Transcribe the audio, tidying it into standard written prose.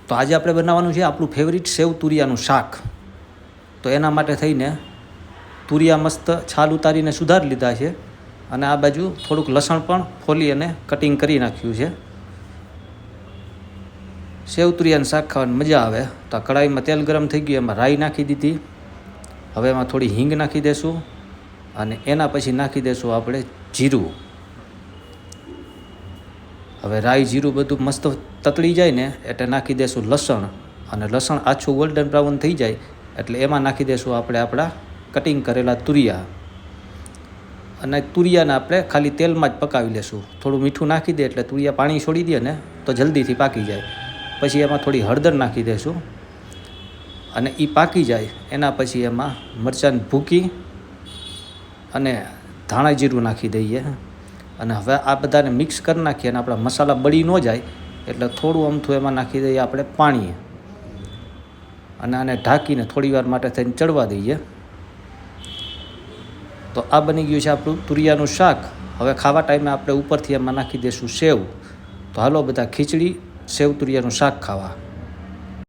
તો આજે આપણે બનાવવાનું છે આપણું ફેવરિટ સેવ તુરિયાનું શાક. તો એના માટે થઈને તુરિયા મસ્ત છાલ ઉતારીને સુધારી લીધા છે અને આ બાજુ થોડુંક લસણ પણ ફોલી અને કટિંગ કરી નાખ્યું છે. સેવ તુરિયાનું શાક ખાવાની મજા આવે. તો આ કઢાઈમાં તેલ ગરમ થઈ ગયું, એમાં રાઈ નાખી દીધી. હવે એમાં થોડી હિંગ નાખી દઈશું અને એના પછી નાખી દઈશું આપણે જીરું. હવે રાઈ જીરું બધું મસ્ત તતળી જાય ને એટલે નાખી દઈશું લસણ, અને લસણ આછું ગોલ્ડન બ્રાઉન થઈ જાય એટલે એમાં નાખી દઈશું આપણે આપણા કટિંગ કરેલા તુરિયા. અને તુરિયાને આપણે ખાલી તેલમાં જ પકાવી લેશું. થોડું મીઠું નાખી દે એટલે તુરિયા પાણી છોડી દે ને તો જલ્દીથી પાકી જાય. પછી એમાં થોડી હળદર નાખી દઈશું અને એ પાકી જાય એના પછી એમાં મરચાંની ભૂકી અને ધાણા જીરું નાખી દઈએ. અને હવે આ બધાને મિક્સ કરી નાખીએ અને આપણા મસાલા બળી ન જાય એટલે થોડું અમથું એમાં નાખી દઈએ આપણે પાણી, અને આને ઢાંકીને થોડી વાર માટે થઈને ચડવા દઈએ. તો આ બની ગયું છે આપણું તુરિયાનું શાક. હવે ખાવા ટાઈમે આપણે ઉપરથી એમાં નાખી દઈશું સેવ. તો હાલો બધા ખીચડી સેવ તુરિયાનું શાક ખાવા.